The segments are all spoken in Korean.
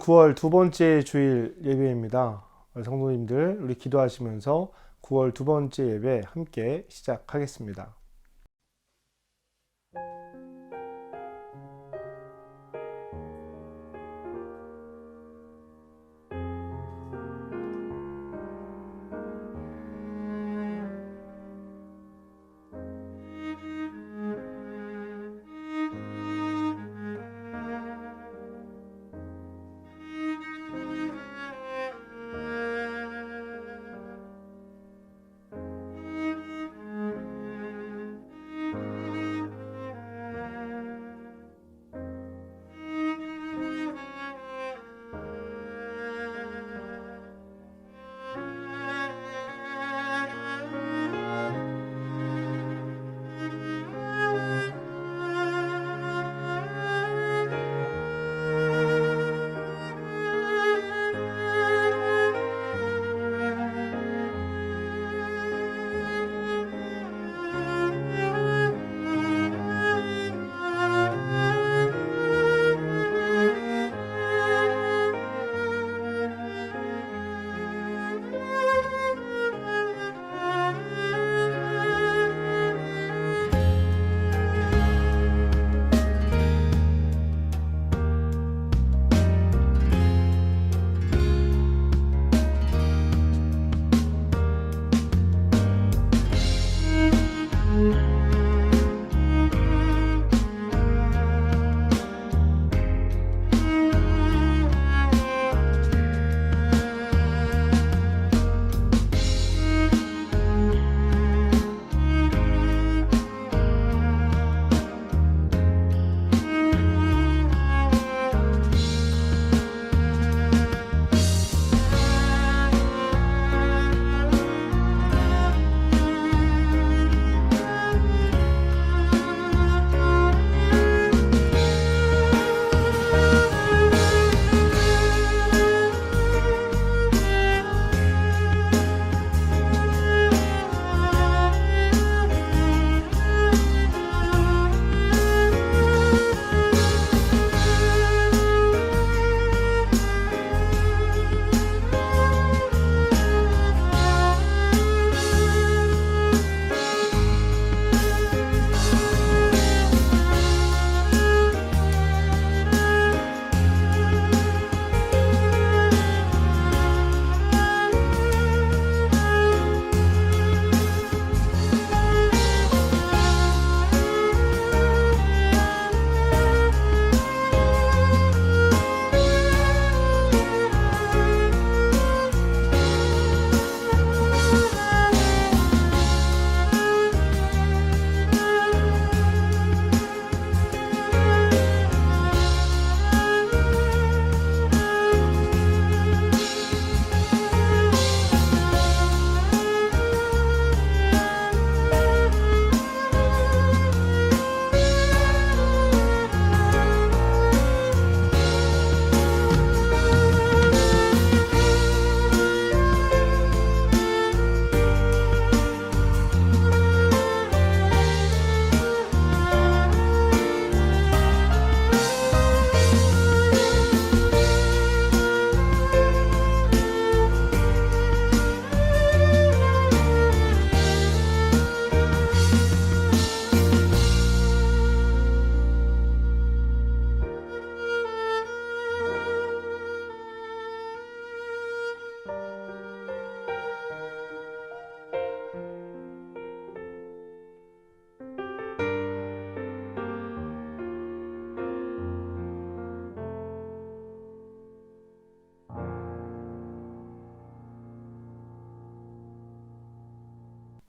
9월 두 번째 주일 예배입니다. 성도님들, 우리 기도하시면서 9월 두 번째 예배 함께 시작하겠습니다.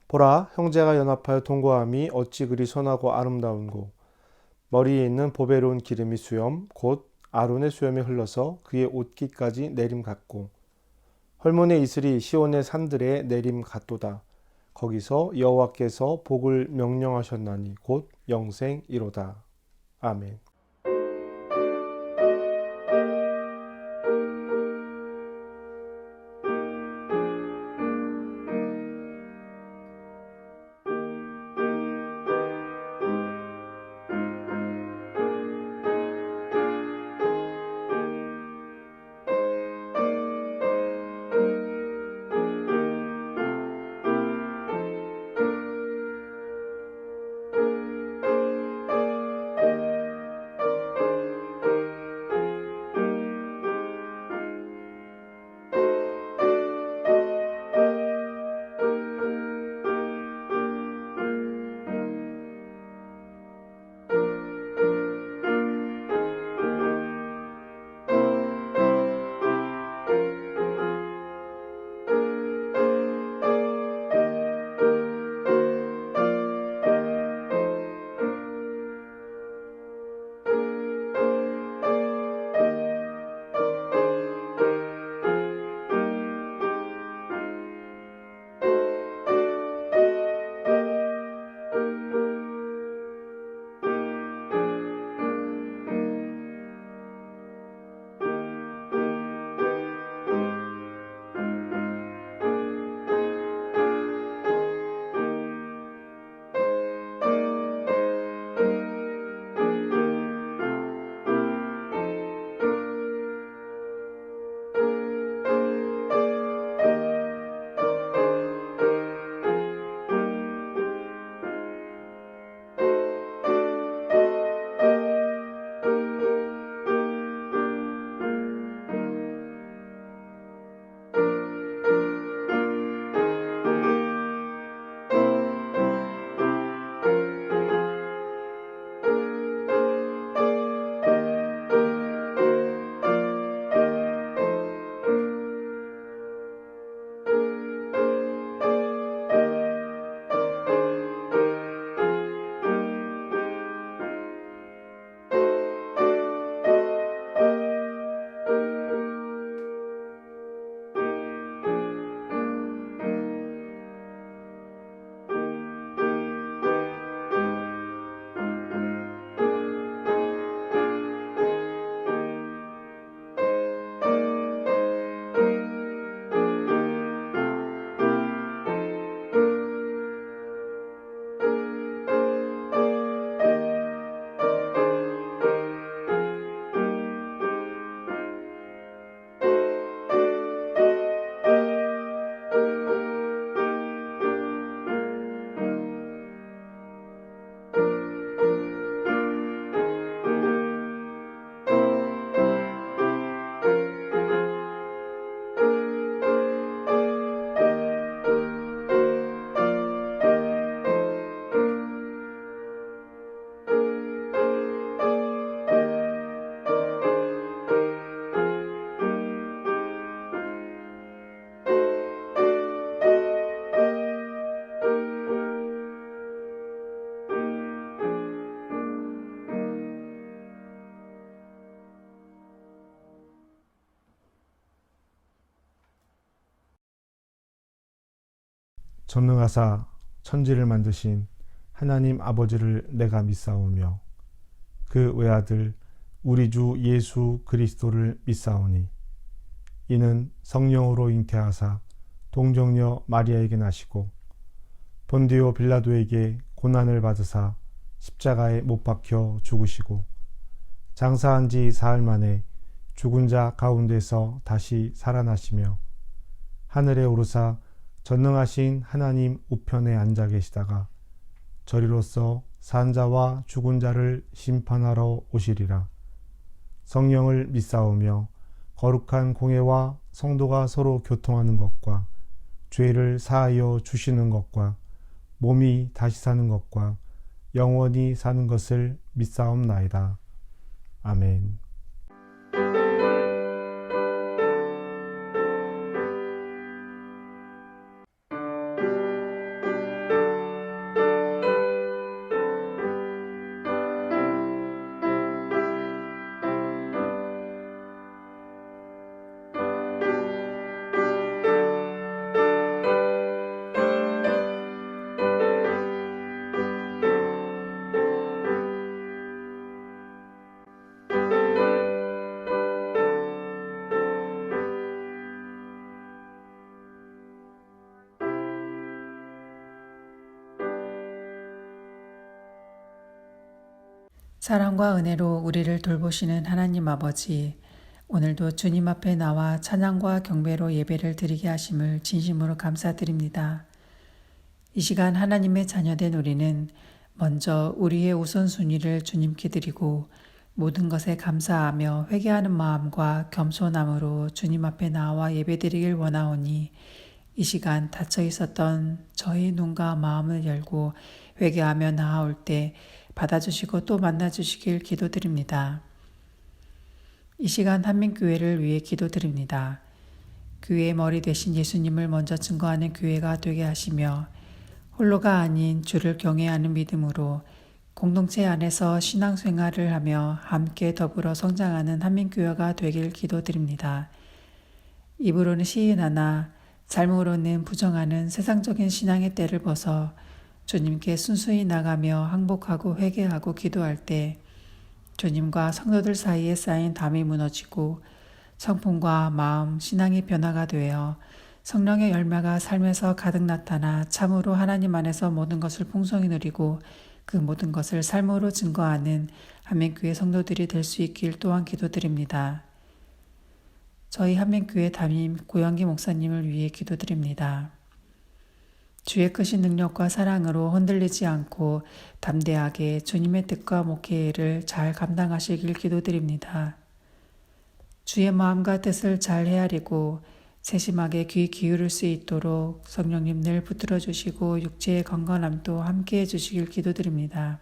보라, 형제가 연합하여 동거함이 어찌 그리 선하고 아름다운고. 머리에 있는 보배로운 기름이 수염 곧 아론의 수염에 흘러서 그의 옷깃까지 내림 같고, 헐몬의 이슬이 시온의 산들에 내림 같도다. 거기서 여호와께서 복을 명령하셨나니 곧 영생이로다. 아멘. 전능하사 천지를 만드신 하나님 아버지를 내가 믿사오며 그 외아들 우리 주 예수 그리스도를 믿사오니 이는 성령으로 잉태하사 동정녀 마리아에게 나시고 본디오 빌라도에게 고난을 받으사 십자가에 못 박혀 죽으시고 장사한 지 사흘 만에 죽은 자 가운데서 다시 살아나시며 하늘에 오르사 전능하신 하나님 우편에 앉아 계시다가 저리로서 산 자와 죽은 자를 심판하러 오시리라. 성령을 믿사오며 거룩한 공회와 성도가 서로 교통하는 것과 죄를 사하여 주시는 것과 몸이 다시 사는 것과 영원히 사는 것을 믿사옵나이다. 아멘. 사랑과 은혜로 우리를 돌보시는 하나님 아버지, 오늘도 주님 앞에 나와 찬양과 경배로 예배를 드리게 하심을 진심으로 감사드립니다. 이 시간 하나님의 자녀된 우리는 먼저 우리의 우선순위를 주님께 드리고 모든 것에 감사하며 회개하는 마음과 겸손함으로 주님 앞에 나와 예배드리길 원하오니 이 시간 닫혀 있었던 저희 눈과 마음을 열고 회개하며 나아올 때 받아주시고 또 만나주시길 기도드립니다. 이 시간 한민교회를 위해 기도드립니다. 교회의 머리 되신 예수님을 먼저 증거하는 교회가 되게 하시며 홀로가 아닌 주를 경외하는 믿음으로 공동체 안에서 신앙생활을 하며 함께 더불어 성장하는 한민교회가 되길 기도드립니다. 입으로는 시인하나 삶으로는 부정하는 세상적인 신앙의 때를 벗어 주님께 순수히 나가며 항복하고 회개하고 기도할 때 주님과 성도들 사이에 쌓인 담이 무너지고 성품과 마음, 신앙이 변화가 되어 성령의 열매가 삶에서 가득 나타나 참으로 하나님 안에서 모든 것을 풍성히 누리고 그 모든 것을 삶으로 증거하는 한민교회 성도들이 될 수 있길 또한 기도드립니다. 저희 한민교회 담임 고영기 목사님을 위해 기도드립니다. 주의 크신 능력과 사랑으로 흔들리지 않고 담대하게 주님의 뜻과 목회를 잘 감당하시길 기도드립니다. 주의 마음과 뜻을 잘 헤아리고 세심하게 귀 기울일 수 있도록 성령님 늘 붙들어 주시고 육체의 건강함도 함께 해주시길 기도드립니다.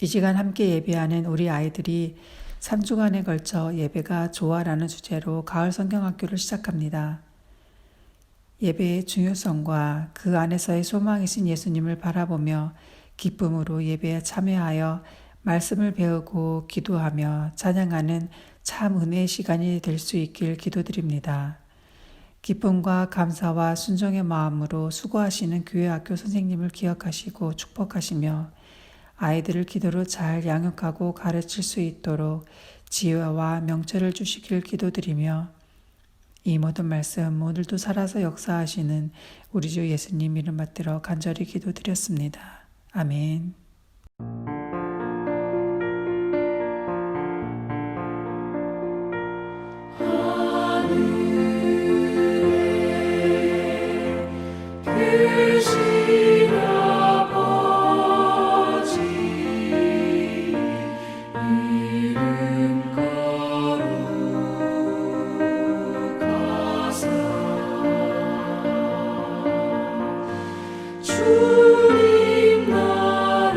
이 시간 함께 예배하는 우리 아이들이 3주간에 걸쳐 예배가 좋아라는 주제로 가을 성경학교를 시작합니다. 예배의 중요성과 그 안에서의 소망이신 예수님을 바라보며 기쁨으로 예배에 참여하여 말씀을 배우고 기도하며 찬양하는 참 은혜의 시간이 될 수 있길 기도드립니다. 기쁨과 감사와 순종의 마음으로 수고하시는 교회 학교 선생님을 기억하시고 축복하시며 아이들을 기도로 잘 양육하고 가르칠 수 있도록 지혜와 명철을 주시길 기도드리며 이 모든 말씀 오늘도 살아서 역사하시는 우리 주 예수님 이름 받들어 간절히 기도드렸습니다. 아멘. 주님 나라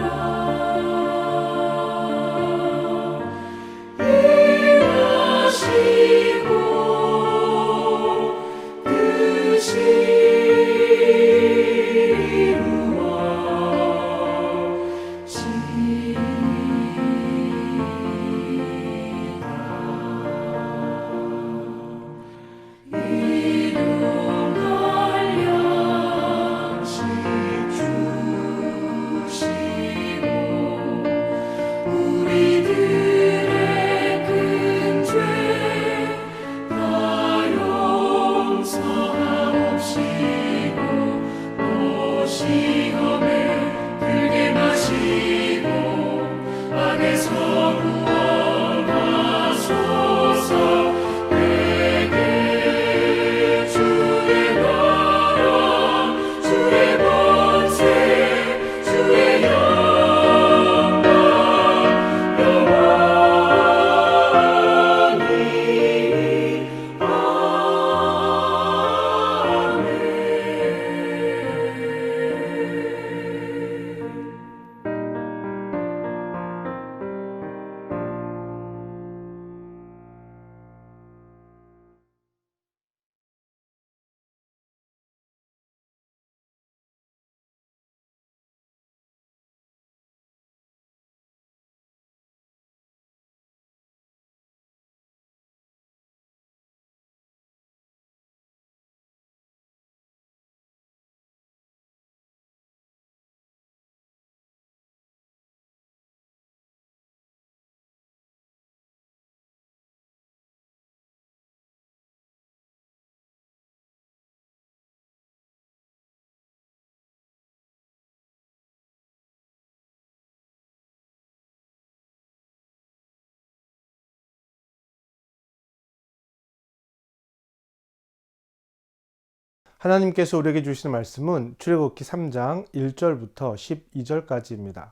하나님께서 우리에게 주시는 말씀은 출애굽기 3장 1절부터 12절까지입니다.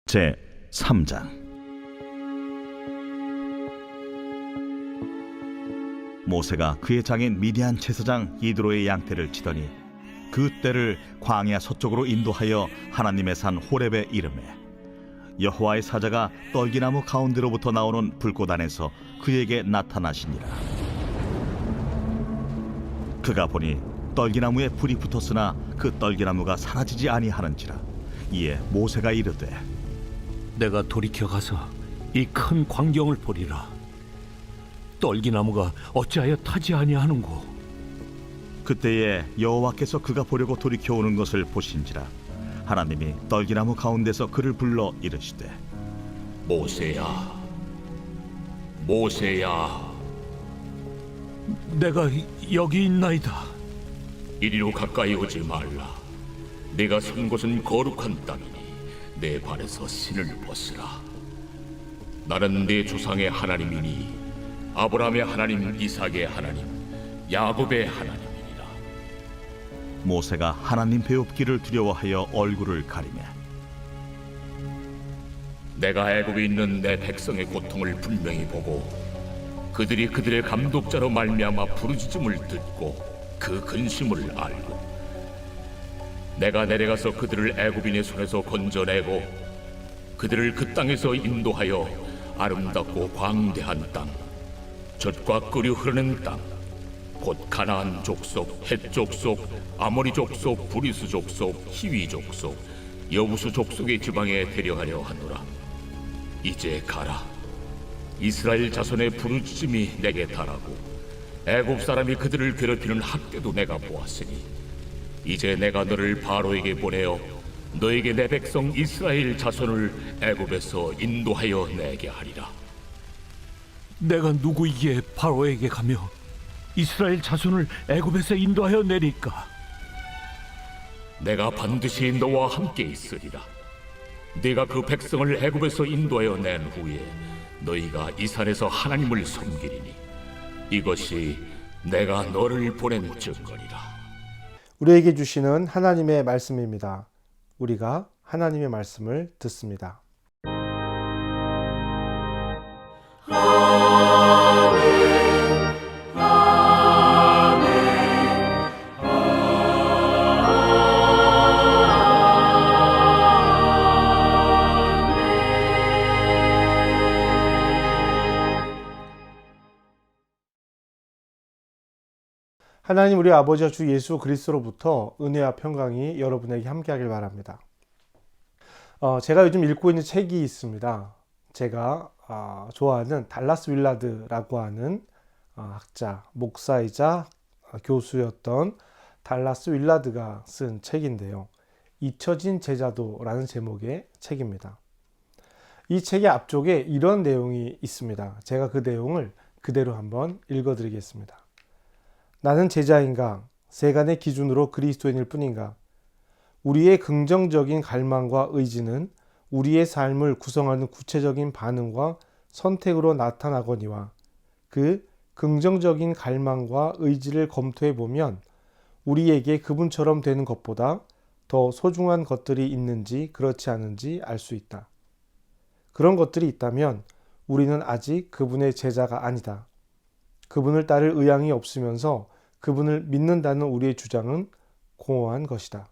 제 3장. 모세가 그의 장인 미디안 제사장 이드로의 양떼를 치더니 그 떼를 광야 서쪽으로 인도하여 하나님의 산 호렙에 이르매 여호와의 사자가 떨기나무 가운데로부터 나오는 불꽃 안에서 그에게 나타나시니라. 그가 보니 떨기나무에 불이 붙었으나 그 떨기나무가 사라지지 아니하는지라. 이에 모세가 이르되 내가 돌이켜 가서 이 큰 광경을 보리라. 떨기나무가 어찌하여 타지 아니하는고? 그때에 여호와께서 그가 보려고 돌이켜 오는 것을 보신지라. 하나님이 떨기나무 가운데서 그를 불러 이르시되 모세야, 모세야, 내가 여기 있나이다. 이리로 가까이 오지 말라. 내가 선 곳은 거룩한 땅이니 내 발에서 신을 벗으라. 나는 네 조상의 하나님이니 아브라함의 하나님, 이삭의 하나님, 야곱의 하나님이니라. 모세가 하나님 배웁기를 두려워하여 얼굴을 가리매 내가 애굽에 있는 내 백성의 고통을 분명히 보고 그들이 그들의 감독자로 말미암아 부르짖음을 듣고 그 근심을 알고 내가 내려가서 그들을 애굽인의 손에서 건져내고 그들을 그 땅에서 인도하여 아름답고 광대한 땅, 젖과 꿀이 흐르는 땅, 곧 가나안 족속, 헷 족속, 아모리 족속, 브리스 족속, 히위 족속, 여부수 족속의 지방에 데려가려 하노라. 이제 가라. 이스라엘 자손의 부르짖음이 내게 달하고 애굽 사람이 그들을 괴롭히는 학대도 내가 보았으니 이제 내가 너를 바로에게 보내어 너에게 내 백성 이스라엘 자손을 애굽에서 인도하여 내게 하리라. 내가 누구이기에 바로에게 가며 이스라엘 자손을 애굽에서 인도하여 내릴까? 내가 반드시 너와 함께 있으리라. 네가 그 백성을 애굽에서 인도하여 낸 후에 너희가 이 산에서 하나님을 섬기리니 이것이 내가 너를 보낸 증거리라. 우리에게 주시는 하나님의 말씀입니다. 우리가 하나님의 말씀을 듣습니다. 하나님 우리 아버지와 주 예수 그리스도로부터 은혜와 평강이 여러분에게 함께하길 바랍니다. 제가 요즘 읽고 있는 책이 있습니다. 제가 좋아하는 달라스 윌라드라고 하는 학자, 목사이자 교수였던 달라스 윌라드가 쓴 책인데요. 잊혀진 제자도라는 제목의 책입니다. 이 책의 앞쪽에 이런 내용이 있습니다. 제가 그 내용을 그대로 한번 읽어드리겠습니다. 나는 제자인가? 세간의 기준으로 그리스도인일 뿐인가? 우리의 긍정적인 갈망과 의지는 우리의 삶을 구성하는 구체적인 반응과 선택으로 나타나거니와 그 긍정적인 갈망과 의지를 검토해 보면 우리에게 그분처럼 되는 것보다 더 소중한 것들이 있는지 그렇지 않은지 알 수 있다. 그런 것들이 있다면 우리는 아직 그분의 제자가 아니다. 그분을 따를 의향이 없으면서 그분을 믿는다는 우리의 주장은 공허한 것이다.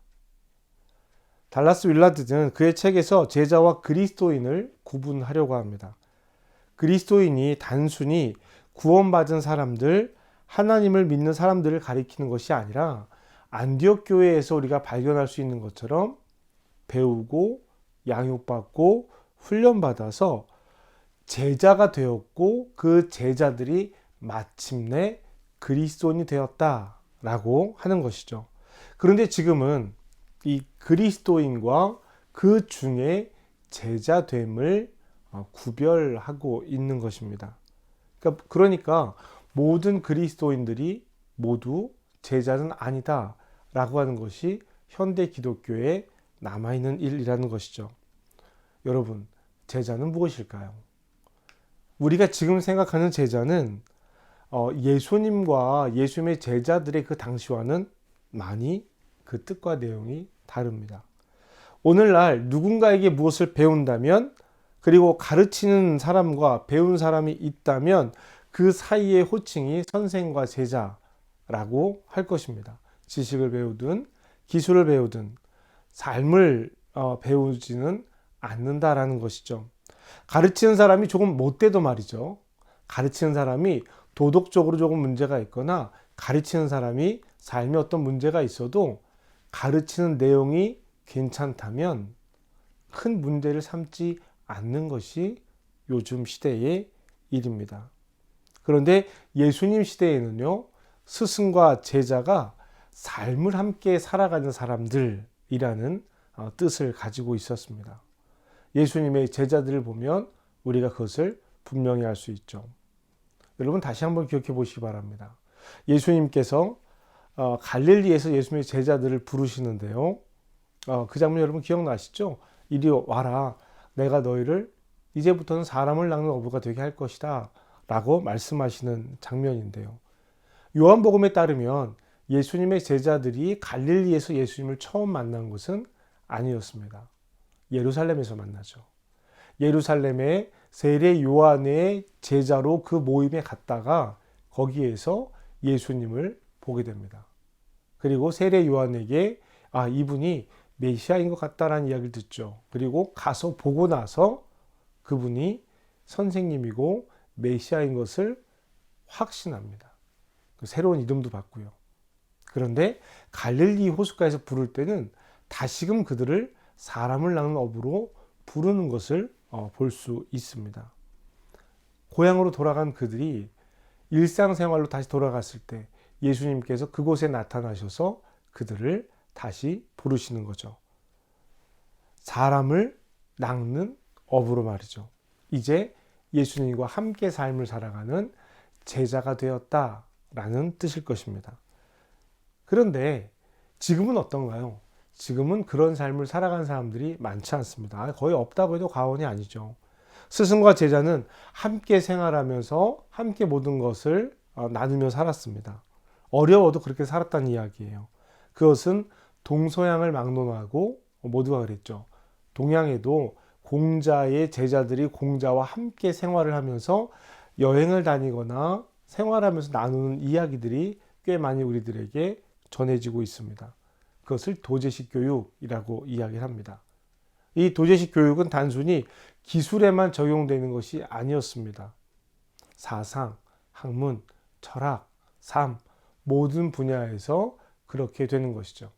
달라스 윌라드는 그의 책에서 제자와 그리스도인을 구분하려고 합니다. 그리스도인이 단순히 구원받은 사람들, 하나님을 믿는 사람들을 가리키는 것이 아니라 안디옥 교회에서 우리가 발견할 수 있는 것처럼 배우고 양육받고 훈련받아서 제자가 되었고 그 제자들이 마침내 그리스도인이 되었다라고 하는 것이죠. 그런데 지금은 이 그리스도인과 그 중에 제자됨을 구별하고 있는 것입니다. 그러니까 모든 그리스도인들이 모두 제자는 아니다라고 하는 것이 현대 기독교에 남아있는 일이라는 것이죠. 여러분, 제자는 무엇일까요? 우리가 지금 생각하는 제자는 예수님과 예수님의 제자들의 그 당시와는 많이 그 뜻과 내용이 다릅니다. 오늘날 누군가에게 무엇을 배운다면, 그리고 가르치는 사람과 배운 사람이 있다면 그 사이의 호칭이 선생과 제자라고 할 것입니다. 지식을 배우든 기술을 배우든 삶을 배우지는 않는다라는 것이죠. 가르치는 사람이 조금 못돼도 말이죠. 가르치는 사람이 도덕적으로 조금 문제가 있거나 가르치는 사람이 삶에 어떤 문제가 있어도 가르치는 내용이 괜찮다면 큰 문제를 삼지 않는 것이 요즘 시대의 일입니다. 그런데 예수님 시대에는요, 스승과 제자가 삶을 함께 살아가는 사람들이라는 뜻을 가지고 있었습니다. 예수님의 제자들을 보면 우리가 그것을 분명히 알 수 있죠. 여러분 다시 한번 기억해 보시기 바랍니다. 예수님께서 갈릴리에서 예수님의 제자들을 부르시는데요. 그 장면 여러분 기억나시죠? 이리 와라. 내가 너희를 이제부터는 사람을 낚는 어부가 되게 할 것이다 라고 말씀하시는 장면인데요. 요한복음에 따르면 예수님의 제자들이 갈릴리에서 예수님을 처음 만난 것은 아니었습니다. 예루살렘에서 만나죠. 예루살렘의 세례 요한의 제자로 그 모임에 갔다가 거기에서 예수님을 보게 됩니다. 그리고 세례 요한에게 이분이 메시아인 것 같다라는 이야기를 듣죠. 그리고 가서 보고 나서 그분이 선생님이고 메시아인 것을 확신합니다. 새로운 이름도 받고요. 그런데 갈릴리 호숫가에서 부를 때는 다시금 그들을 사람을 낚는 어부로 부르는 것을 볼 수 있습니다. 고향으로 돌아간 그들이 일상생활로 다시 돌아갔을 때 예수님께서 그곳에 나타나셔서 그들을 다시 부르시는 거죠. 사람을 낚는 어부로 말이죠. 이제 예수님과 함께 삶을 살아가는 제자가 되었다라는 뜻일 것입니다. 그런데 지금은 어떤가요? 지금은 그런 삶을 살아가는 사람들이 많지 않습니다. 거의 없다고 해도 과언이 아니죠. 스승과 제자는 함께 생활하면서 함께 모든 것을 나누며 살았습니다. 어려워도 그렇게 살았다는 이야기예요. 그것은 동서양을 막론하고 모두가 그랬죠. 동양에도 공자의 제자들이 공자와 함께 생활을 하면서 여행을 다니거나 생활하면서 나누는 이야기들이 꽤 많이 우리들에게 전해지고 있습니다. 그것을 도제식 교육이라고 이야기합니다. 이 도제식 교육은 단순히 기술에만 적용되는 것이 아니었습니다. 사상, 학문, 철학, 삶 모든 분야에서 그렇게 되는 것이죠.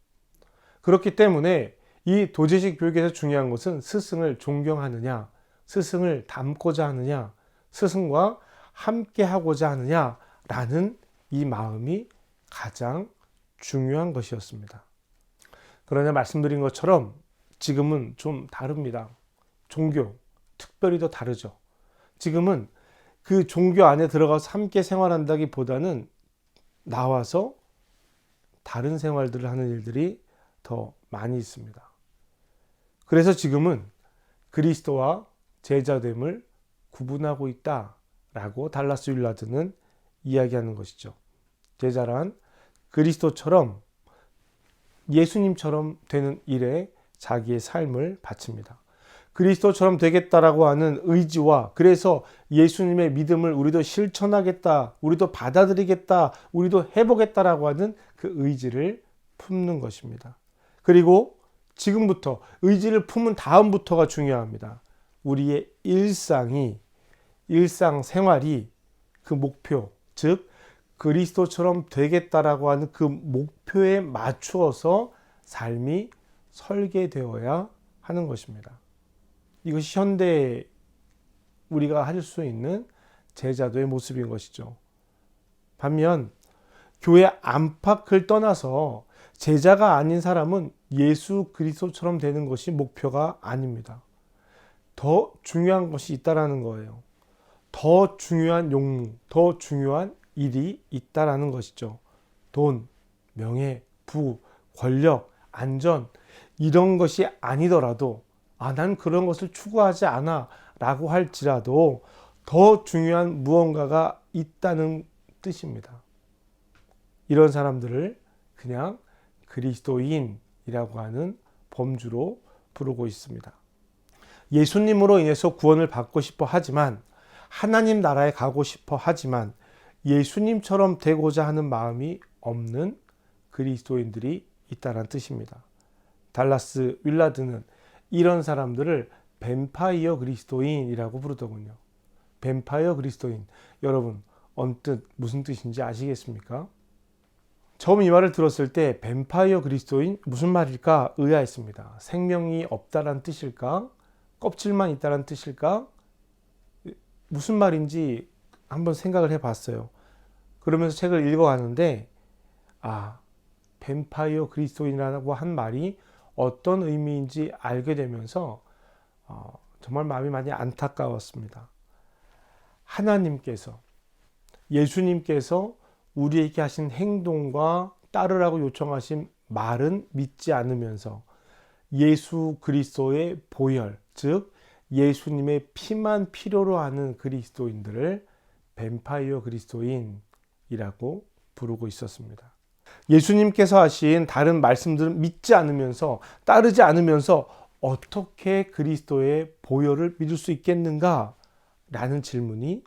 그렇기 때문에 이 도제식 교육에서 중요한 것은 스승을 존경하느냐, 스승을 닮고자 하느냐, 스승과 함께 하고자 하느냐라는 이 마음이 가장 중요한 것이었습니다. 그러나 말씀드린 것처럼 지금은 좀 다릅니다. 종교, 특별히 더 다르죠. 지금은 그 종교 안에 들어가서 함께 생활한다기보다는 나와서 다른 생활들을 하는 일들이 더 많이 있습니다. 그래서 지금은 그리스도와 제자됨을 구분하고 있다라고 달라스 윌라드는 이야기하는 것이죠. 제자란 그리스도처럼 예수님처럼 되는 일에 자기의 삶을 바칩니다. 그리스도처럼 되겠다라고 하는 의지와 그래서 예수님의 믿음을 우리도 실천하겠다, 우리도 받아들이겠다, 우리도 해보겠다라고 하는 그 의지를 품는 것입니다. 그리고 지금부터 의지를 품은 다음부터가 중요합니다. 우리의 일상생활이 그 목표, 즉 그리스도처럼 되겠다라고 하는 그 목표에 맞추어서 삶이 설계되어야 하는 것입니다. 이것이 현대 우리가 할 수 있는 제자도의 모습인 것이죠. 반면 교회 안팎을 떠나서 제자가 아닌 사람은 예수 그리스도처럼 되는 것이 목표가 아닙니다. 더 중요한 것이 있다라는 거예요. 더 중요한 용무, 더 중요한 일이 있다라는 것이죠. 돈, 명예, 부, 권력, 안전 이런 것이 아니더라도 난 그런 것을 추구하지 않아 라고 할지라도 더 중요한 무언가가 있다는 뜻입니다. 이런 사람들을 그냥 그리스도인이라고 하는 범주로 부르고 있습니다. 예수님으로 인해서 구원을 받고 싶어 하지만, 하나님 나라에 가고 싶어 하지만 예수님처럼 되고자 하는 마음이 없는 그리스도인들이 있다는 뜻입니다. 달라스 윌라드는 이런 사람들을 뱀파이어 그리스도인이라고 부르더군요. 뱀파이어 그리스도인, 여러분 언뜻 무슨 뜻인지 아시겠습니까? 처음 이 말을 들었을 때 뱀파이어 그리스도인 무슨 말일까 의아했습니다. 생명이 없다란 뜻일까? 껍질만 있다란 뜻일까? 무슨 말인지 한번 생각을 해봤어요. 그러면서 책을 읽어가는데 뱀파이어 그리스도인이라고 한 말이 어떤 의미인지 알게 되면서 정말 마음이 많이 안타까웠습니다. 하나님께서, 예수님께서 우리에게 하신 행동과 따르라고 요청하신 말은 믿지 않으면서 예수 그리스도의 보혈, 즉 예수님의 피만 필요로 하는 그리스도인들을 뱀파이어 그리스도인이라고 부르고 있었습니다. 예수님께서 하신 다른 말씀들은 믿지 않으면서, 따르지 않으면서 어떻게 그리스도의 보혈을 믿을 수 있겠는가? 라는 질문이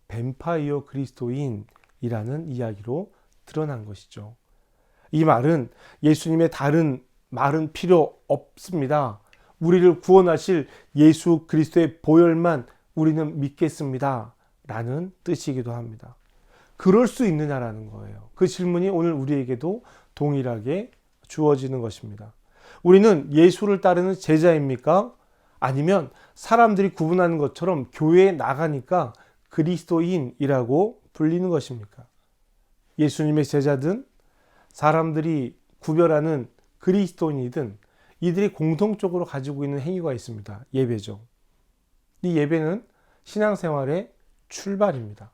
뱀파이어 그리스도인이라는 이야기로 드러난 것이죠. 이 말은 예수님의 다른 말은 필요 없습니다. 우리를 구원하실 예수 그리스도의 보혈만 우리는 믿겠습니다. 라는 뜻이기도 합니다. 그럴 수 있느냐라는 거예요. 그 질문이 오늘 우리에게도 동일하게 주어지는 것입니다. 우리는 예수를 따르는 제자입니까? 아니면 사람들이 구분하는 것처럼 교회에 나가니까 그리스도인이라고 불리는 것입니까? 예수님의 제자든 사람들이 구별하는 그리스도인이든 이들이 공통적으로 가지고 있는 행위가 있습니다. 예배죠. 이 예배는 신앙생활의 출발입니다.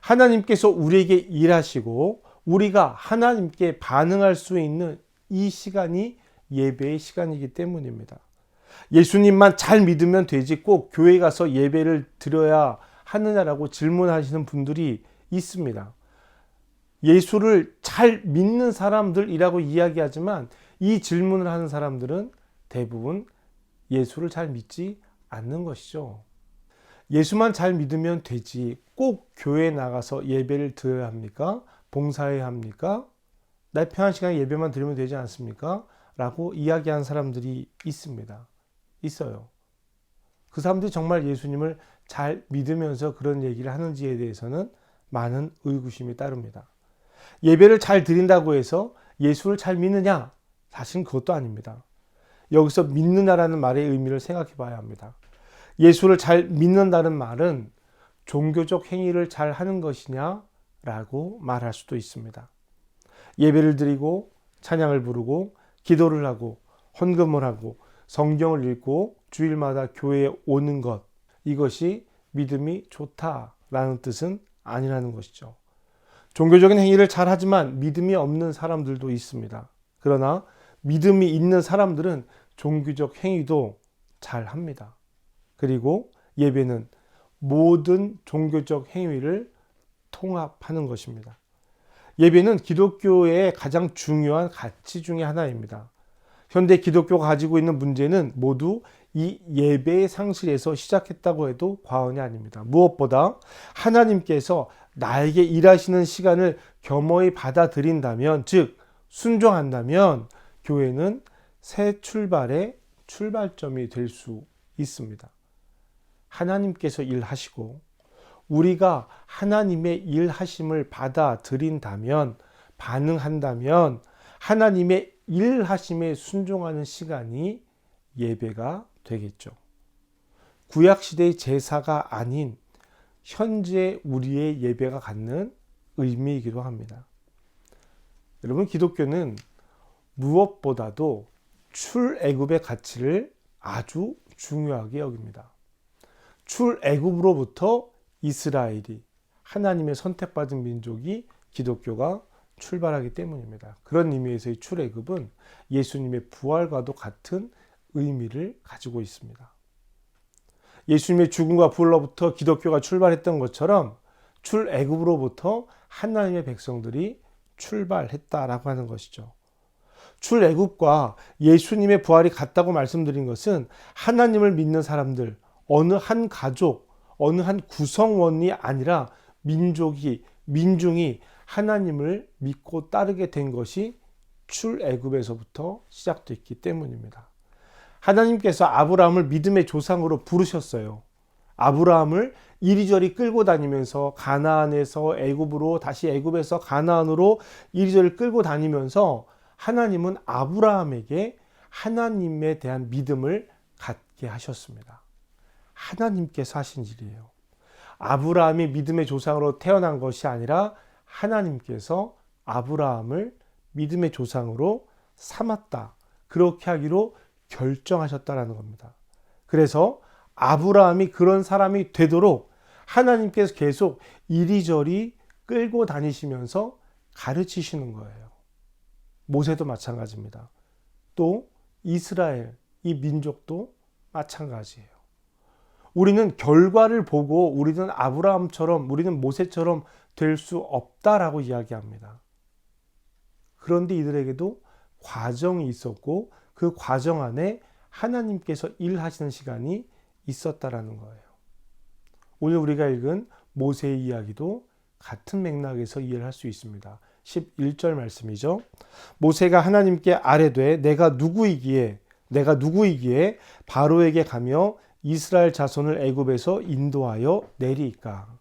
하나님께서 우리에게 일하시고 우리가 하나님께 반응할 수 있는 이 시간이 예배의 시간이기 때문입니다. 예수님만 잘 믿으면 되지 꼭 교회 가서 예배를 드려야 하느냐라고 질문하시는 분들이 있습니다. 예수를 잘 믿는 사람들이라고 이야기하지만 이 질문을 하는 사람들은 대부분 예수를 잘 믿지 않는 것이죠. 예수만 잘 믿으면 되지 꼭 교회에 나가서 예배를 드려야 합니까? 봉사해야 합니까? 날 편한 시간에 예배만 드리면 되지 않습니까? 라고 이야기하는 사람들이 있습니다. 있어요. 그 사람들이 정말 예수님을 잘 믿으면서 그런 얘기를 하는지에 대해서는 많은 의구심이 따릅니다. 예배를 잘 드린다고 해서 예수를 잘 믿느냐? 사실은 그것도 아닙니다. 여기서 믿느냐라는 말의 의미를 생각해 봐야 합니다. 예수를 잘 믿는다는 말은 종교적 행위를 잘 하는 것이냐? 라고 말할 수도 있습니다. 예배를 드리고 찬양을 부르고 기도를 하고 헌금을 하고 성경을 읽고 주일마다 교회에 오는 것, 이것이 믿음이 좋다라는 뜻은 아니라는 것이죠. 종교적인 행위를 잘 하지만 믿음이 없는 사람들도 있습니다. 그러나 믿음이 있는 사람들은 종교적 행위도 잘 합니다. 그리고 예배는 모든 종교적 행위를 통합하는 것입니다. 예배는 기독교의 가장 중요한 가치 중에 하나입니다. 현대 기독교가 가지고 있는 문제는 모두 이 예배의 상실에서 시작했다고 해도 과언이 아닙니다. 무엇보다 하나님께서 나에게 일하시는 시간을 겸허히 받아들인다면, 즉 순종한다면 교회는 새 출발의 출발점이 될 수 있습니다. 하나님께서 일하시고 우리가 하나님의 일하심을 받아들인다면, 반응한다면 하나님의 일하심에 순종하는 시간이 예배가 되겠죠. 구약시대의 제사가 아닌 현재 우리의 예배가 갖는 의미이기도 합니다. 여러분, 기독교는 무엇보다도 출애굽의 가치를 아주 중요하게 여깁니다. 출애굽으로부터 이스라엘이, 하나님의 선택받은 민족이 기독교가 출발하기 때문입니다. 그런 의미에서의 출애굽은 예수님의 부활과도 같은 의미를 가지고 있습니다. 예수님의 죽음과 부활로부터 기독교가 출발했던 것처럼 출애굽으로부터 하나님의 백성들이 출발했다라고 하는 것이죠. 출애굽과 예수님의 부활이 같다고 말씀드린 것은 하나님을 믿는 사람들, 어느 한 가족, 어느 한 구성원이 아니라 민중이 하나님을 믿고 따르게 된 것이 출애굽에서부터 시작됐기 때문입니다. 하나님께서 아브라함을 믿음의 조상으로 부르셨어요. 아브라함을 이리저리 끌고 다니면서 가나안에서 애굽으로, 다시 애굽에서 가나안으로 이리저리 끌고 다니면서 하나님은 아브라함에게 하나님에 대한 믿음을 갖게 하셨습니다. 하나님께서 하신 일이에요. 아브라함이 믿음의 조상으로 태어난 것이 아니라 하나님께서 아브라함을 믿음의 조상으로 삼았다. 그렇게 하기로 결정하셨다라는 겁니다. 그래서 아브라함이 그런 사람이 되도록 하나님께서 계속 이리저리 끌고 다니시면서 가르치시는 거예요. 모세도 마찬가지입니다. 또 이스라엘, 이 민족도 마찬가지예요. 우리는 결과를 보고 우리는 아브라함처럼, 우리는 모세처럼 될 수 없다라고 이야기합니다. 그런데 이들에게도 과정이 있었고 그 과정 안에 하나님께서 일하시는 시간이 있었다라는 거예요. 오늘 우리가 읽은 모세의 이야기도 같은 맥락에서 이해를 할 수 있습니다. 11절 말씀이죠. 모세가 하나님께 아뢰되 내가 누구이기에 바로에게 가며 이스라엘 자손을 애굽에서 인도하여 내리이까.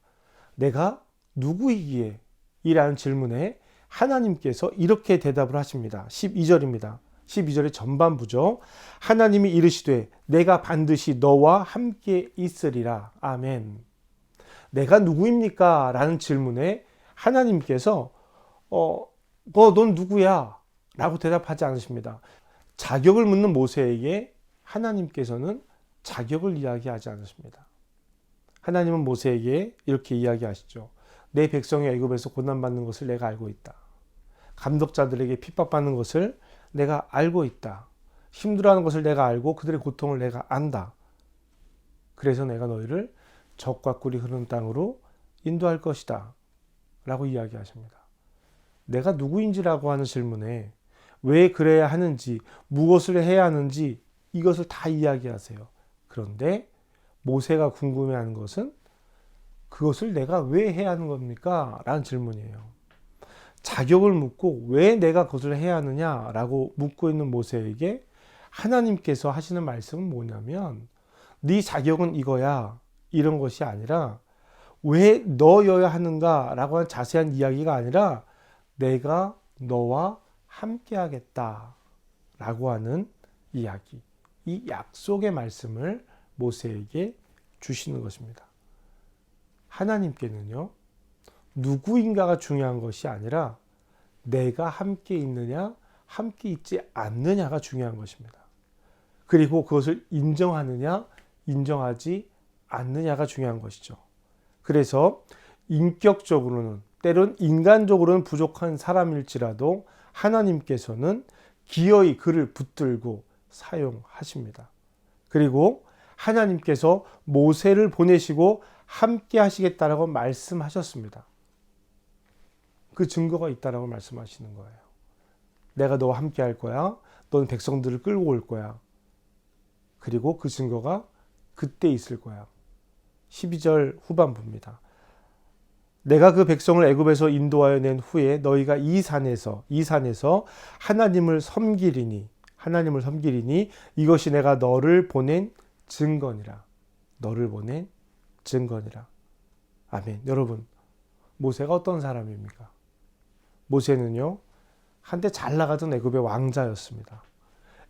내가 누구이기에? 이라는 질문에 하나님께서 이렇게 대답을 하십니다. 12절입니다. 12절의 전반부죠. 하나님이 이르시되 내가 반드시 너와 함께 있으리라. 아멘. 내가 누구입니까? 라는 질문에 하나님께서 넌 누구야? 라고 대답하지 않으십니다. 자격을 묻는 모세에게 하나님께서는 자격을 이야기하지 않으십니다. 하나님은 모세에게 이렇게 이야기하시죠. 내 백성이 애굽에서 고난받는 것을 내가 알고 있다. 감독자들에게 핍박받는 것을 내가 알고 있다. 힘들어하는 것을 내가 알고 그들의 고통을 내가 안다. 그래서 내가 너희를 젖과 꿀이 흐르는 땅으로 인도할 것이다. 라고 이야기하십니다. 내가 누구인지라고 하는 질문에 왜 그래야 하는지, 무엇을 해야 하는지 이것을 다 이야기하세요. 그런데 모세가 궁금해하는 것은 그것을 내가 왜 해야 하는 겁니까? 라는 질문이에요. 자격을 묻고 왜 내가 그것을 해야 하느냐라고 묻고 있는 모세에게 하나님께서 하시는 말씀은 뭐냐면 네 자격은 이거야, 이런 것이 아니라 왜 너여야 하는가 라고 하는 자세한 이야기가 아니라 내가 너와 함께 하겠다 라고 하는 이야기, 이 약속의 말씀을 모세에게 주시는 것입니다. 하나님께는요, 누구인가가 중요한 것이 아니라 내가 함께 있느냐, 함께 있지 않느냐가 중요한 것입니다. 그리고 그것을 인정하느냐, 인정하지 않느냐가 중요한 것이죠. 그래서 인격적으로는, 때론 인간적으로는 부족한 사람일지라도 하나님께서는 기어이 그를 붙들고 사용하십니다. 그리고 하나님께서 모세를 보내시고 함께 하시겠다라고 말씀하셨습니다. 그 증거가 있다라고 말씀하시는 거예요. 내가 너와 함께 할 거야. 너는 백성들을 끌고 올 거야. 그리고 그 증거가 그때 있을 거야. 12절 후반부입니다. 내가 그 백성을 애굽에서 인도하여 낸 후에 너희가 이 산에서 하나님을 섬기리니 이것이 내가 너를 보낸 증거니라. 너를 보낸 증거니라. 아멘. 여러분, 모세가 어떤 사람입니까? 모세는요, 한때 잘 나가던 애굽의 왕자였습니다.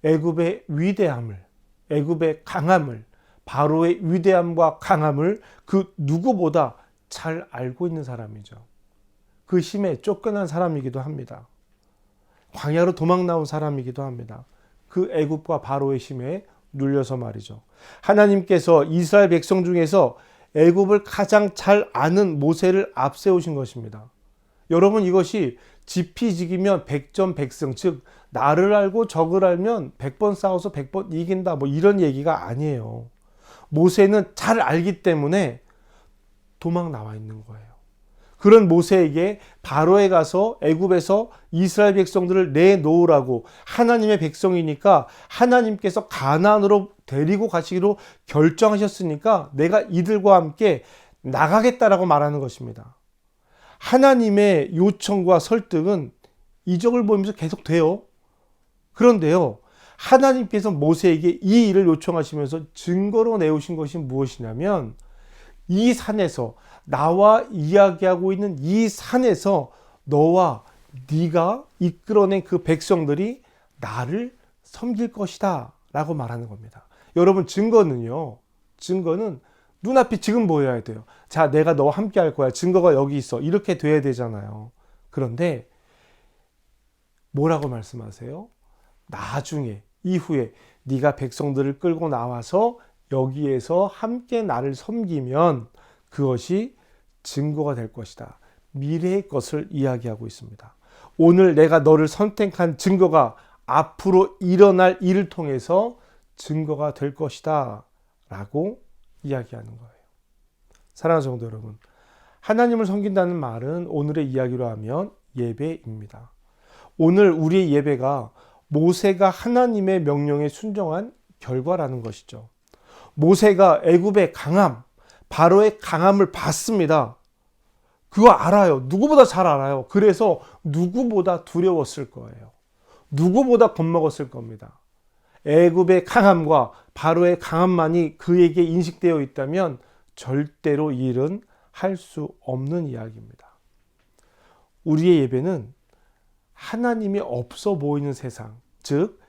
애굽의 위대함을, 애굽의 강함을, 바로의 위대함과 강함을 그 누구보다 잘 알고 있는 사람이죠. 그 힘에 쫓겨난 사람이기도 합니다. 광야로 도망 나온 사람이기도 합니다. 그 애굽과 바로의 힘에 눌려서 말이죠. 하나님께서 이스라엘 백성 중에서 애굽을 가장 잘 아는 모세를 앞세우신 것입니다. 여러분, 이것이 지피지기면 100점 100승, 즉 나를 알고 적을 알면 100번 싸워서 100번 이긴다, 뭐 이런 얘기가 아니에요. 모세는 잘 알기 때문에 도망 나와 있는 거예요. 그런 모세에게 바로에 가서 애굽에서 이스라엘 백성들을 내놓으라고, 하나님의 백성이니까 하나님께서 가나안으로 데리고 가시기로 결정하셨으니까 내가 이들과 함께 나가겠다라고 말하는 것입니다. 하나님의 요청과 설득은 이적을 보이면서 계속 돼요. 그런데요, 하나님께서 모세에게 이 일을 요청하시면서 증거로 내오신 것이 무엇이냐면, 이 산에서, 나와 이야기하고 있는 이 산에서 너와 네가 이끌어낸 그 백성들이 나를 섬길 것이다 라고 말하는 겁니다. 여러분, 증거는 눈앞이 지금 보여야 돼요. 자, 내가 너와 함께 할 거야. 증거가 여기 있어. 이렇게 돼야 되잖아요. 그런데 뭐라고 말씀하세요? 나중에, 이후에 네가 백성들을 끌고 나와서 여기에서 함께 나를 섬기면 그것이 증거가 될 것이다. 미래의 것을 이야기하고 있습니다. 오늘 내가 너를 선택한 증거가 앞으로 일어날 일을 통해서 증거가 될 것이다 라고 이야기하는 거예요. 사랑하는 성도 여러분, 하나님을 섬긴다는 말은 오늘의 이야기로 하면 예배입니다. 오늘 우리의 예배가 모세가 하나님의 명령에 순종한 결과라는 것이죠. 모세가 애굽의 강함, 바로의 강함을 봤습니다. 그거 알아요. 누구보다 잘 알아요. 그래서 누구보다 두려웠을 거예요. 누구보다 겁먹었을 겁니다. 애굽의 강함과 바로의 강함만이 그에게 인식되어 있다면 절대로 이 일은 할 수 없는 이야기입니다. 우리의 예배는 하나님이 없어 보이는 세상, 즉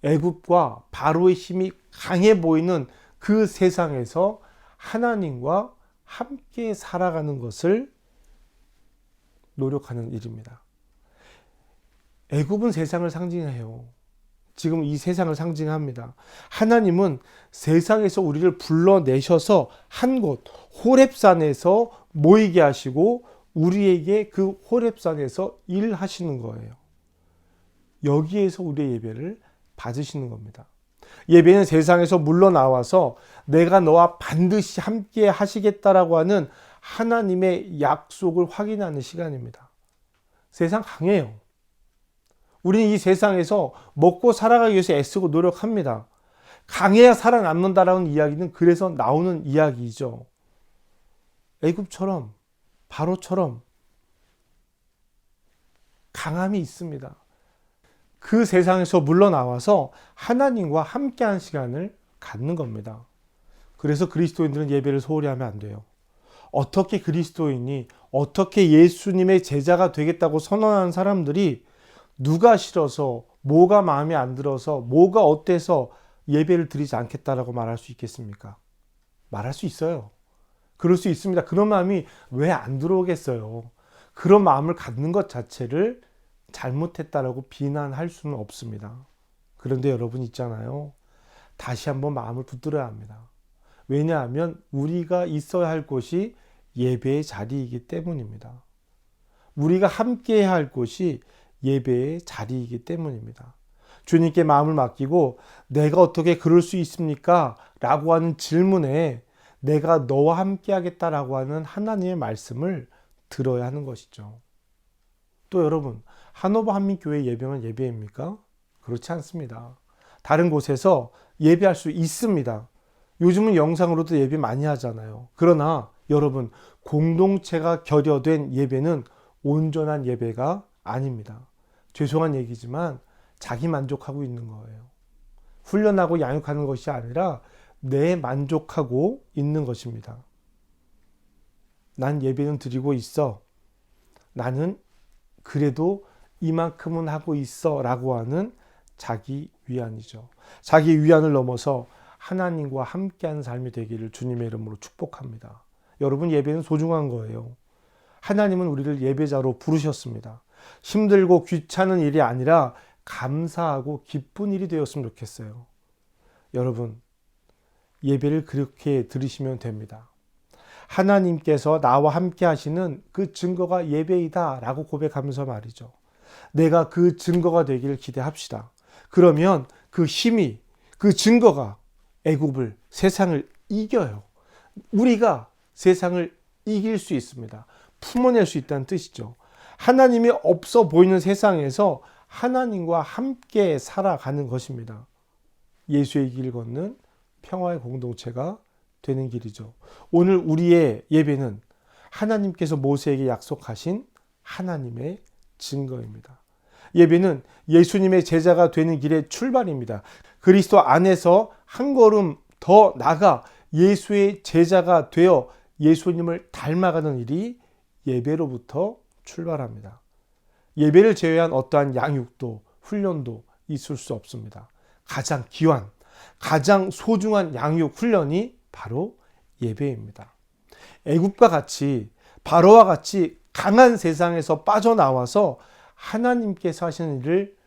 애굽과 바로의 힘이 강해 보이는 그 세상에서 하나님과 함께 살아가는 것을 노력하는 일입니다. 애굽은 세상을 상징해요. 지금 이 세상을 상징합니다. 하나님은 세상에서 우리를 불러내셔서 한 곳, 호렙산에서 모이게 하시고 우리에게 그 호렙산에서 일하시는 거예요. 여기에서 우리의 예배를 받으시는 겁니다. 예배는 세상에서 물러나와서 내가 너와 반드시 함께 하시겠다라고 하는 하나님의 약속을 확인하는 시간입니다. 세상 강해요. 우리는 이 세상에서 먹고 살아가기 위해서 애쓰고 노력합니다. 강해야 살아남는다라는 이야기는 그래서 나오는 이야기이죠. 애굽처럼, 바로처럼 강함이 있습니다. 그 세상에서 물러나와서 하나님과 함께한 시간을 갖는 겁니다. 그래서 그리스도인들은 예배를 소홀히 하면 안 돼요. 어떻게 그리스도인이, 어떻게 예수님의 제자가 되겠다고 선언하는 사람들이 누가 싫어서, 뭐가 마음에 안 들어서, 뭐가 어때서 예배를 드리지 않겠다라고 말할 수 있겠습니까? 말할 수 있어요. 그럴 수 있습니다. 그런 마음이 왜 안 들어오겠어요? 그런 마음을 갖는 것 자체를 잘못했다라고 비난할 수는 없습니다. 그런데 여러분 있잖아요. 다시 한번 마음을 붙들어야 합니다. 왜냐하면 우리가 있어야 할 곳이 예배의 자리이기 때문입니다. 우리가 함께 해야 할 곳이 예배의 자리이기 때문입니다. 주님께 마음을 맡기고 내가 어떻게 그럴 수 있습니까? 라고 하는 질문에 내가 너와 함께 하겠다라고 하는 하나님의 말씀을 들어야 하는 것이죠. 또 여러분, 한오버 한민교회 예배만 예배입니까? 그렇지 않습니다. 다른 곳에서 예배할 수 있습니다. 요즘은 영상으로도 예배 많이 하잖아요. 그러나 여러분, 공동체가 결여된 예배는 온전한 예배가 아닙니다. 죄송한 얘기지만 자기 만족하고 있는 거예요. 훈련하고 양육하는 것이 아니라 내 만족하고 있는 것입니다. 난 예배는 드리고 있어. 나는 그래도 이만큼은 하고 있어 라고 하는 자기 위안이죠. 자기 위안을 넘어서 하나님과 함께하는 삶이 되기를 주님의 이름으로 축복합니다. 여러분, 예배는 소중한 거예요. 하나님은 우리를 예배자로 부르셨습니다. 힘들고 귀찮은 일이 아니라 감사하고 기쁜 일이 되었으면 좋겠어요. 여러분, 예배를 그렇게 드리시면 됩니다. 하나님께서 나와 함께 하시는 그 증거가 예배이다 라고 고백하면서 말이죠. 내가 그 증거가 되기를 기대합시다. 그러면 그 힘이, 그 증거가 애굽을, 세상을 이겨요. 우리가 세상을 이길 수 있습니다. 품어낼 수 있다는 뜻이죠. 하나님이 없어 보이는 세상에서 하나님과 함께 살아가는 것입니다. 예수의 길 걷는 평화의 공동체가 되는 길이죠. 오늘 우리의 예배는 하나님께서 모세에게 약속하신 하나님의 증거입니다. 예배는 예수님의 제자가 되는 길의 출발입니다. 그리스도 안에서 한 걸음 더 나가 예수의 제자가 되어 예수님을 닮아가는 일이 예배로부터 출발합니다. 예배를 제외한 어떠한 양육도 훈련도 있을 수 없습니다. 가장 귀한, 가장 소중한 양육 훈련이 바로 예배입니다. 애굽과 같이 바로와 같이 강한 세상에서 빠져나와서 하나님께서 하시는 일을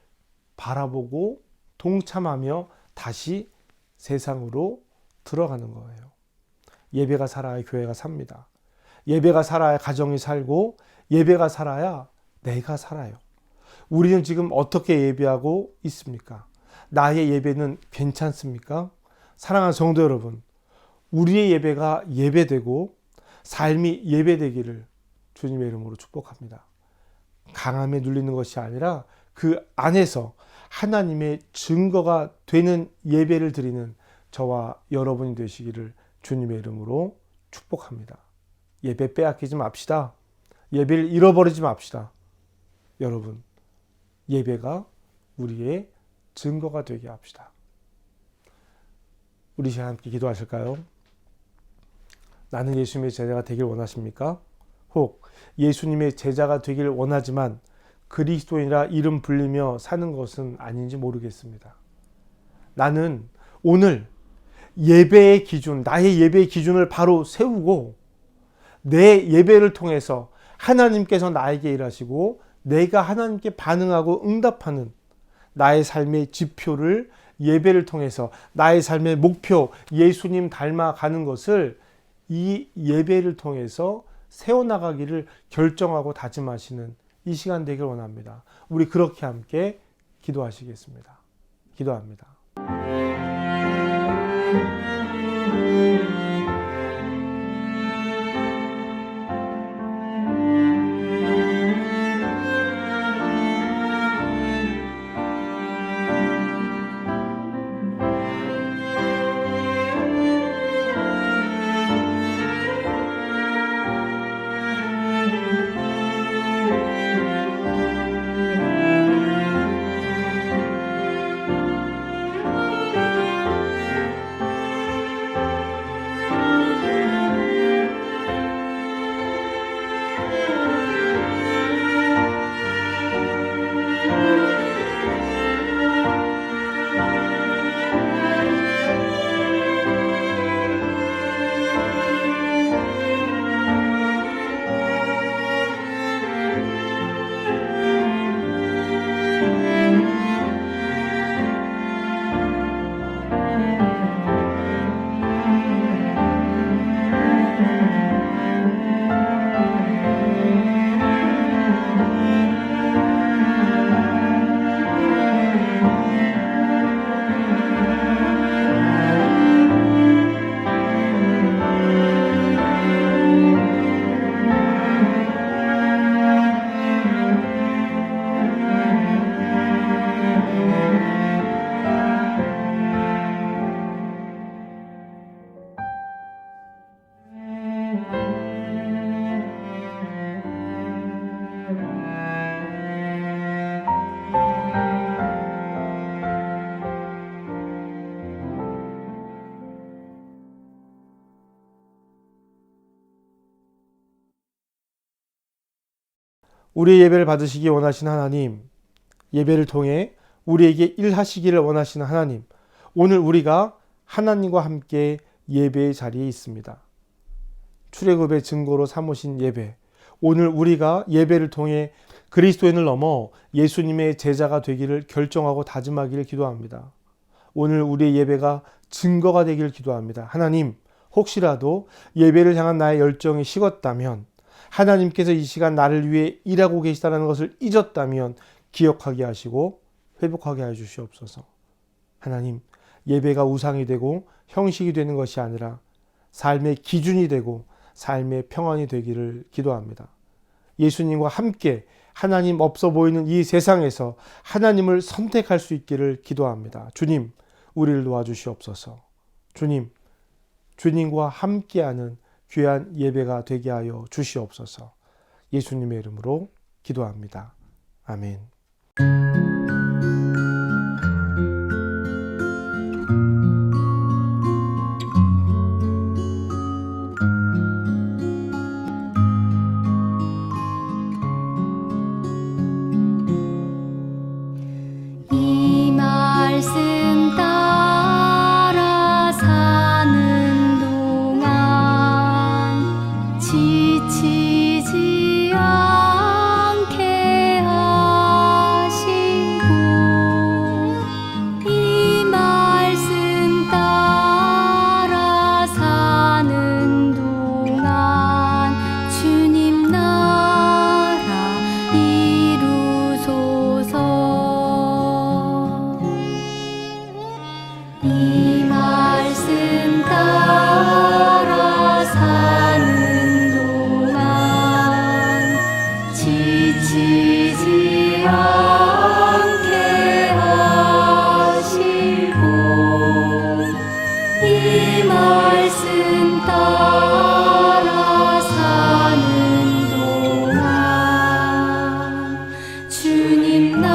바라보고 동참하며 다시 세상으로 들어가는 거예요. 예배가 살아야 교회가 삽니다. 예배가 살아야 가정이 살고 예배가 살아야 내가 살아요. 우리는 지금 어떻게 예배하고 있습니까? 나의 예배는 괜찮습니까? 사랑하는 성도 여러분, 우리의 예배가 예배되고 삶이 예배되기를 주님의 이름으로 축복합니다. 강함에 눌리는 것이 아니라 그 안에서 하나님의 증거가 되는 예배를 드리는 저와 여러분이 되시기를 주님의 이름으로 축복합니다. 예배 빼앗기지 맙시다. 예배를 잃어버리지 맙시다. 여러분, 예배가 우리의 증거가 되게 합시다. 우리 시간 함께 기도하실까요? 나는 예수님의 제자가 되길 원하십니까? 혹 예수님의 제자가 되길 원하지만 그리스도인이라 이름 불리며 사는 것은 아닌지 모르겠습니다. 나는 오늘 예배의 기준, 나의 예배의 기준을 바로 세우고 내 예배를 통해서 하나님께서 나에게 일하시고 내가 하나님께 반응하고 응답하는 나의 삶의 지표를 예배를 통해서 나의 삶의 목표, 예수님 닮아가는 것을 이 예배를 통해서 세워나가기를 결정하고 다짐하시는 이 시간 되길 원합니다. 우리 그렇게 함께 기도하시겠습니다. 기도합니다. 우리의 예배를 받으시기 원하시는 하나님, 예배를 통해 우리에게 일하시기를 원하시는 하나님, 오늘 우리가 하나님과 함께 예배의 자리에 있습니다. 출애굽의 증거로 삼으신 예배, 오늘 우리가 예배를 통해 그리스도인을 넘어 예수님의 제자가 되기를 결정하고 다짐하기를 기도합니다. 오늘 우리의 예배가 증거가 되기를 기도합니다. 하나님, 혹시라도 예배를 향한 나의 열정이 식었다면, 하나님께서 이 시간 나를 위해 일하고 계시다는 것을 잊었다면 기억하게 하시고 회복하게 해 주시옵소서. 하나님, 예배가 우상이 되고 형식이 되는 것이 아니라 삶의 기준이 되고 삶의 평안이 되기를 기도합니다. 예수님과 함께 하나님 없어 보이는 이 세상에서 하나님을 선택할 수 있기를 기도합니다. 주님, 우리를 도와주시옵소서. 주님, 주님과 함께하는 귀한 예배가 되게 하여 주시옵소서. 예수님의 이름으로 기도합니다. 아멘. 이 말씀 따라 사는 동안 지치지 않게 하시고 이 말씀 따라 사는 동안 주님 나라 이루소서. 이 말씀 따라 사는 동안 지치지 않게 하시고 이 말씀 따라 사는 동안 주님 나라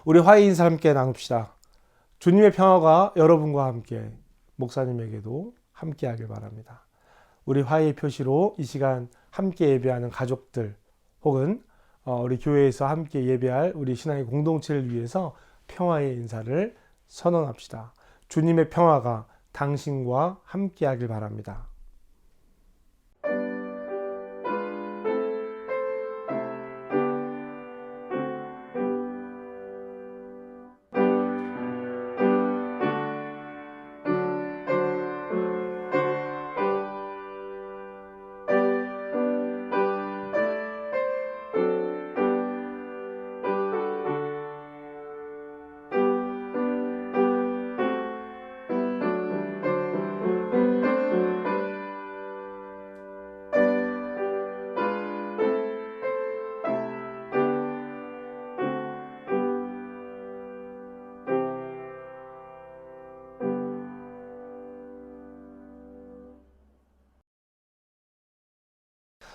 우리 화해 인사 함께 나눕시다. 주님의 평화가 여러분과 함께, 목사님에게도 함께 하길 바랍니다. 우리 화해의 표시로 이 시간 함께 예배하는 가족들 혹은 우리 교회에서 함께 예배할 우리 신앙의 공동체를 위해서 평화의 인사를 선언합시다. 주님의 평화가 당신과 함께 하길 바랍니다.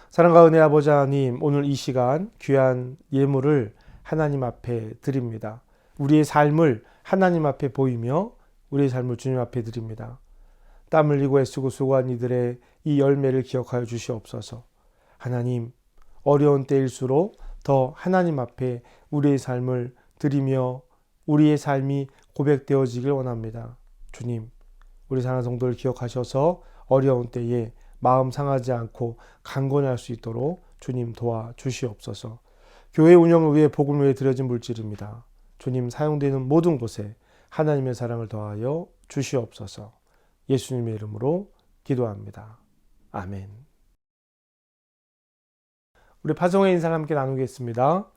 사랑과 은혜 아버지 하나님, 오늘 이 시간 귀한 예물을 하나님 앞에 드립니다. 우리의 삶을 하나님 앞에 보이며 우리의 삶을 주님 앞에 드립니다. 땀 흘리고 애쓰고 수고한 이들의 이 열매를 기억하여 주시옵소서. 하나님, 어려운 때일수록 더 하나님 앞에 우리의 삶을 드리며 우리의 삶이 고백되어지길 원합니다. 주님, 우리 사랑하는 성도를 기억하셔서 어려운 때에 마음 상하지 않고 강건할 수 있도록 주님 도와주시옵소서. 교회 운영을 위해 복음을 위해 드려진 물질입니다. 주님, 사용되는 모든 곳에 하나님의 사랑을 더하여 주시옵소서. 예수님의 이름으로 기도합니다. 아멘. 우리 파송의 인사를 함께 나누겠습니다.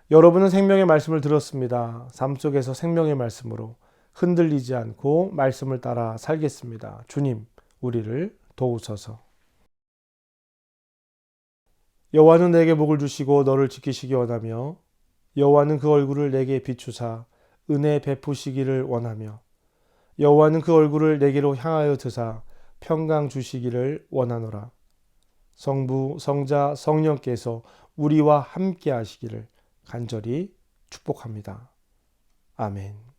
여러분은 생명의 말씀을 들었습니다. 삶 속에서 생명의 말씀으로 흔들리지 않고 말씀을 따라 살겠습니다. 주님, 우리를 도우소서. 여호와는 내게 복을 주시고 너를 지키시기 원하며 여호와는 그 얼굴을 내게 비추사 은혜 베푸시기를 원하며 여호와는 그 얼굴을 내게로 향하여 드사 평강 주시기를 원하노라. 성부, 성자, 성령께서 우리와 함께 하시기를 간절히 축복합니다. 아멘.